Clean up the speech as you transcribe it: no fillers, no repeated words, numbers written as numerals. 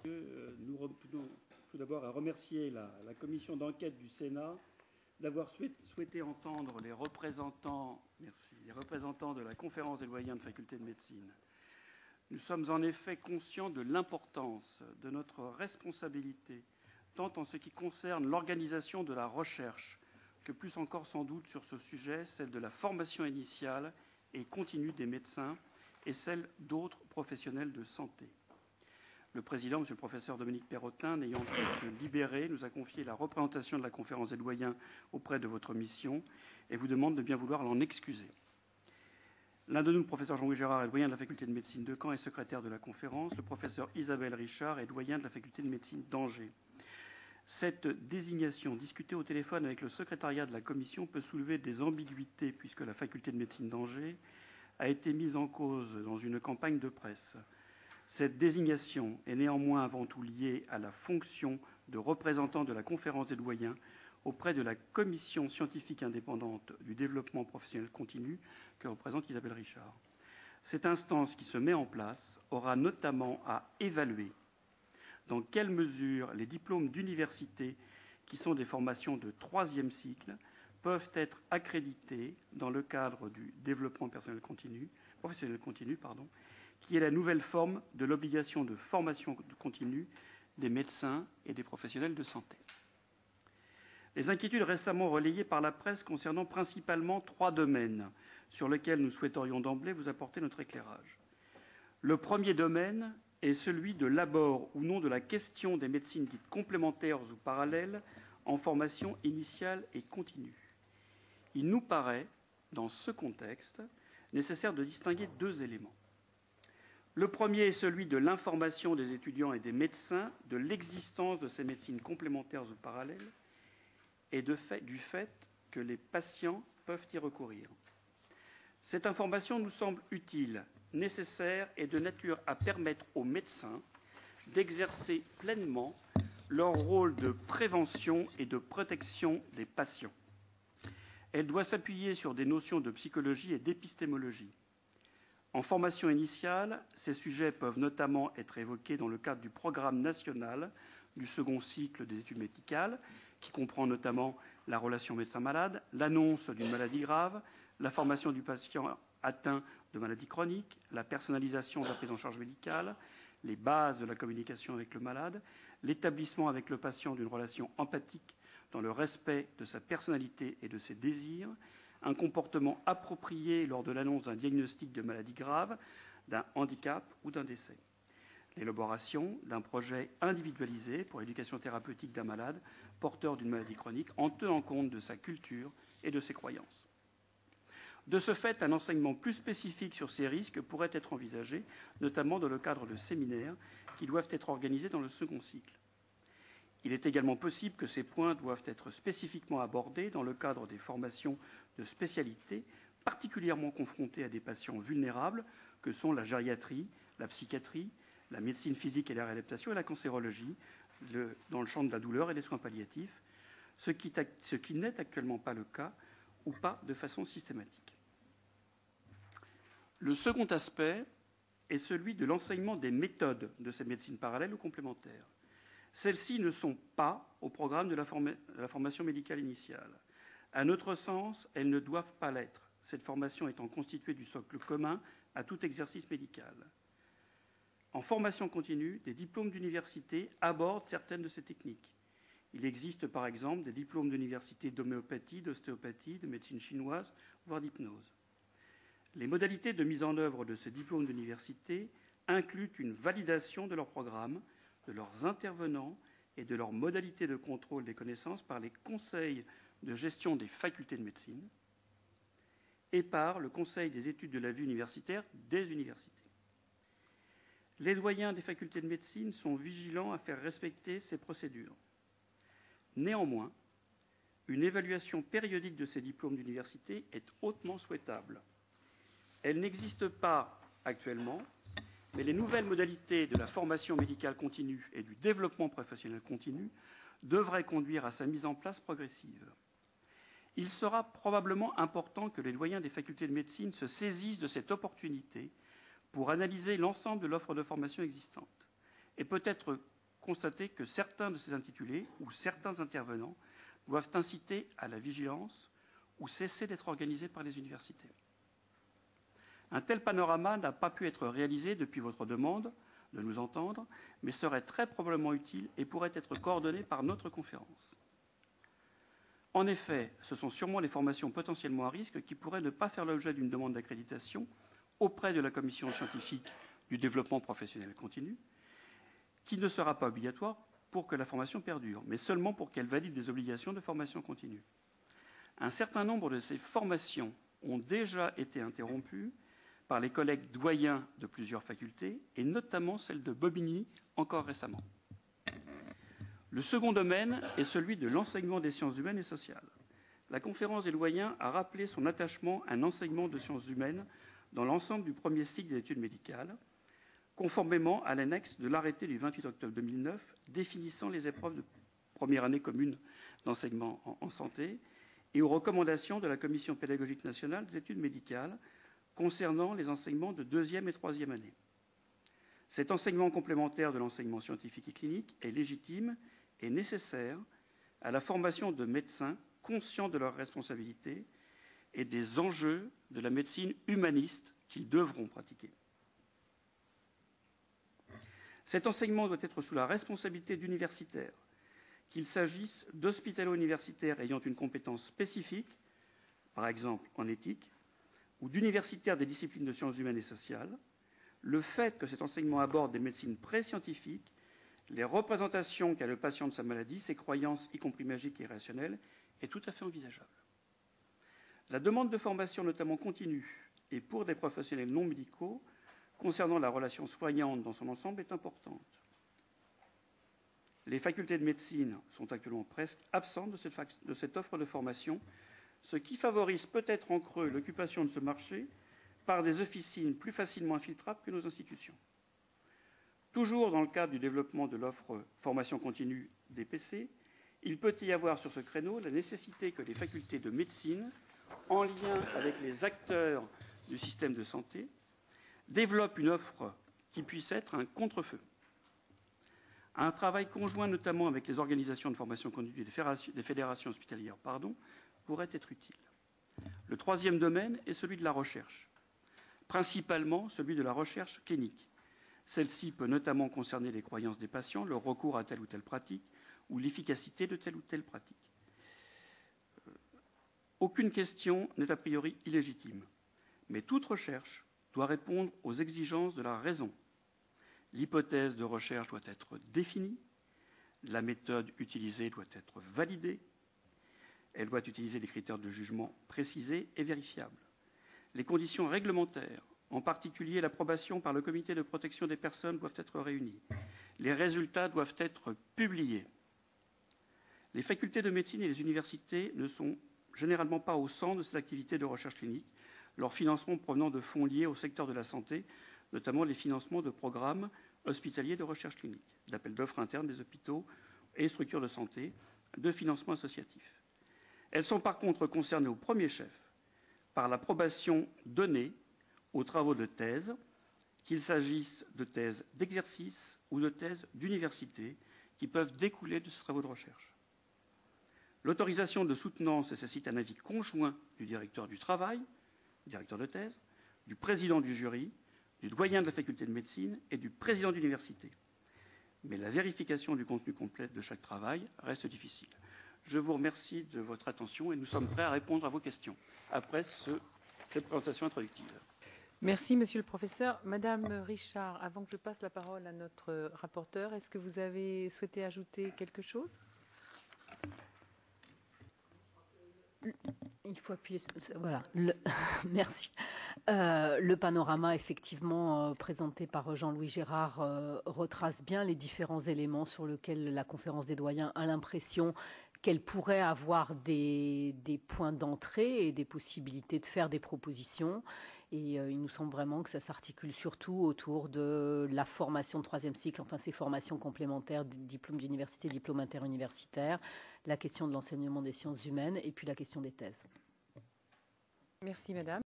Nous tenons tout d'abord à remercier la commission d'enquête du Sénat d'avoir souhaité entendre les représentants de la conférence des doyens de faculté de médecine. Nous sommes en effet conscients de l'importance de notre responsabilité, tant en ce qui concerne l'organisation de la recherche, que plus encore sans doute sur ce sujet, celle de la formation initiale et continue des médecins et celle d'autres professionnels de santé. Le président, M. le professeur Dominique Perrotin, n'ayant pu se libérer, nous a confié la représentation de la conférence des doyens auprès de votre mission et vous demande de bien vouloir l'en excuser. L'un de nous, le professeur Jean-Louis Gérard, est doyen de la faculté de médecine de Caen et secrétaire de la conférence. Le professeur Isabelle Richard est doyen de la faculté de médecine d'Angers. Cette désignation, discutée au téléphone avec le secrétariat de la commission, peut soulever des ambiguïtés puisque la faculté de médecine d'Angers a été mise en cause dans une campagne de presse. Cette désignation est néanmoins avant tout liée à la fonction de représentant de la conférence des doyens auprès de la commission scientifique indépendante du développement professionnel continu que représente Isabelle Richard. Cette instance qui se met en place aura notamment à évaluer dans quelle mesure les diplômes d'université, qui sont des formations de 3e cycle, peuvent être accrédités dans le cadre du développement professionnel continu, qui est la nouvelle forme de l'obligation de formation continue des médecins et des professionnels de santé. Les inquiétudes récemment relayées par la presse concernant principalement 3 domaines sur lesquels nous souhaiterions d'emblée vous apporter notre éclairage. Le premier domaine est celui de l'abord ou non de la question des médecines dites complémentaires ou parallèles en formation initiale et continue. Il nous paraît, dans ce contexte, nécessaire de distinguer 2 éléments. Le premier est celui de l'information des étudiants et des médecins de l'existence de ces médecines complémentaires ou parallèles et du fait que les patients peuvent y recourir. Cette information nous semble utile, nécessaire et de nature à permettre aux médecins d'exercer pleinement leur rôle de prévention et de protection des patients. Elle doit s'appuyer sur des notions de psychologie et d'épistémologie. En formation initiale, ces sujets peuvent notamment être évoqués dans le cadre du programme national du second cycle des études médicales, qui comprend notamment la relation médecin-malade, l'annonce d'une maladie grave, la formation du patient atteint de maladies chroniques, la personnalisation de la prise en charge médicale, les bases de la communication avec le malade, l'établissement avec le patient d'une relation empathique dans le respect de sa personnalité et de ses désirs, un comportement approprié lors de l'annonce d'un diagnostic de maladie grave, d'un handicap ou d'un décès. L'élaboration d'un projet individualisé pour l'éducation thérapeutique d'un malade porteur d'une maladie chronique en tenant compte de sa culture et de ses croyances. De ce fait, un enseignement plus spécifique sur ces risques pourrait être envisagé, notamment dans le cadre de séminaires qui doivent être organisés dans le second cycle. Il est également possible que ces points doivent être spécifiquement abordés dans le cadre des formations de spécialité, particulièrement confrontées à des patients vulnérables que sont la gériatrie, la psychiatrie, la médecine physique et la réadaptation et la cancérologie, dans le champ de la douleur et des soins palliatifs, ce qui n'est actuellement pas le cas ou pas de façon systématique. Le second aspect est celui de l'enseignement des méthodes de ces médecines parallèles ou complémentaires. Celles-ci ne sont pas au programme de la formation médicale initiale. À notre sens, elles ne doivent pas l'être, cette formation étant constituée du socle commun à tout exercice médical. En formation continue, des diplômes d'université abordent certaines de ces techniques. Il existe par exemple des diplômes d'université d'homéopathie, d'ostéopathie, de médecine chinoise, voire d'hypnose. Les modalités de mise en œuvre de ces diplômes d'université incluent une validation de leur programme, de leurs intervenants et de leurs modalités de contrôle des connaissances par les conseils de gestion des facultés de médecine et par le conseil des études de la vie universitaire des universités. Les doyens des facultés de médecine sont vigilants à faire respecter ces procédures. Néanmoins, une évaluation périodique de ces diplômes d'université est hautement souhaitable. Elle n'existe pas actuellement, mais les nouvelles modalités de la formation médicale continue et du développement professionnel continu devraient conduire à sa mise en place progressive. Il sera probablement important que les doyens des facultés de médecine se saisissent de cette opportunité pour analyser l'ensemble de l'offre de formation existante et peut-être constaté que certains de ces intitulés ou certains intervenants doivent inciter à la vigilance ou cesser d'être organisés par les universités. Un tel panorama n'a pas pu être réalisé depuis votre demande de nous entendre, mais serait très probablement utile et pourrait être coordonné par notre conférence. En effet, ce sont sûrement les formations potentiellement à risque qui pourraient ne pas faire l'objet d'une demande d'accréditation auprès de la Commission scientifique du développement professionnel continu, qui ne sera pas obligatoire pour que la formation perdure, mais seulement pour qu'elle valide des obligations de formation continue. Un certain nombre de ces formations ont déjà été interrompues par les collègues doyens de plusieurs facultés, et notamment celle de Bobigny, encore récemment. Le second domaine est celui de l'enseignement des sciences humaines et sociales. La conférence des doyens a rappelé son attachement à un enseignement de sciences humaines dans l'ensemble du premier cycle des études médicales, conformément à l'annexe de l'arrêté du 28 octobre 2009 définissant les épreuves de première année commune d'enseignement en santé et aux recommandations de la Commission pédagogique nationale des études médicales concernant les enseignements de deuxième et troisième année. Cet enseignement complémentaire de l'enseignement scientifique et clinique est légitime et nécessaire à la formation de médecins conscients de leurs responsabilités et des enjeux de la médecine humaniste qu'ils devront pratiquer. Cet enseignement doit être sous la responsabilité d'universitaires, qu'il s'agisse d'hospitalo-universitaires ayant une compétence spécifique, par exemple en éthique, ou d'universitaires des disciplines de sciences humaines et sociales. Le fait que cet enseignement aborde des médecines pré-scientifiques, les représentations qu'a le patient de sa maladie, ses croyances, y compris magiques et rationnelles, est tout à fait envisageable. La demande de formation, notamment continue, et pour des professionnels non médicaux, concernant la relation soignante dans son ensemble, est importante. Les facultés de médecine sont actuellement presque absentes de cette offre de formation, ce qui favorise peut-être en creux l'occupation de ce marché par des officines plus facilement infiltrables que nos institutions. Toujours dans le cadre du développement de l'offre formation continue des PC, il peut y avoir sur ce créneau la nécessité que les facultés de médecine, en lien avec les acteurs du système de santé, développent une offre qui puisse être un contre-feu. Un travail conjoint, notamment avec les organisations de formation continue des fédérations hospitalières, pourrait être utile. Le troisième domaine est celui de la recherche, principalement celui de la recherche clinique. Celle-ci peut notamment concerner les croyances des patients, le recours à telle ou telle pratique ou l'efficacité de telle ou telle pratique. Aucune question n'est a priori illégitime, mais toute recherche doit répondre aux exigences de la raison. L'hypothèse de recherche doit être définie, la méthode utilisée doit être validée, elle doit utiliser des critères de jugement précisés et vérifiables. Les conditions réglementaires, en particulier l'approbation par le Comité de protection des personnes, doivent être réunies. Les résultats doivent être publiés. Les facultés de médecine et les universités ne sont généralement pas au centre de ces activités de recherche clinique, leur financement provenant de fonds liés au secteur de la santé, notamment les financements de programmes hospitaliers de recherche clinique, d'appels d'offres internes des hôpitaux et structures de santé, de financement associatif. Elles sont par contre concernées au premier chef par l'approbation donnée aux travaux de thèse, qu'il s'agisse de thèses d'exercice ou de thèses d'université, qui peuvent découler de ces travaux de recherche. L'autorisation de soutenance nécessite un avis conjoint du directeur du travail, directeur de thèse, du président du jury, du doyen de la faculté de médecine et du président d'université. Mais la vérification du contenu complet de chaque travail reste difficile. Je vous remercie de votre attention et nous sommes prêts à répondre à vos questions après cette présentation introductive. Merci, Monsieur le Professeur. Madame Richard, avant que je passe la parole à notre rapporteur, est-ce que vous avez souhaité ajouter quelque chose ? Il faut appuyer. Voilà. Merci. Le panorama, effectivement, présenté par Jean-Louis Gérard, retrace bien les différents éléments sur lesquels la conférence des doyens a l'impression qu'elle pourrait avoir des points d'entrée et des possibilités de faire des propositions. Et il nous semble vraiment que ça s'articule surtout autour de la formation de troisième cycle, enfin ces formations complémentaires, diplôme d'université, diplôme interuniversitaire, la question de l'enseignement des sciences humaines et puis la question des thèses. Merci, Madame.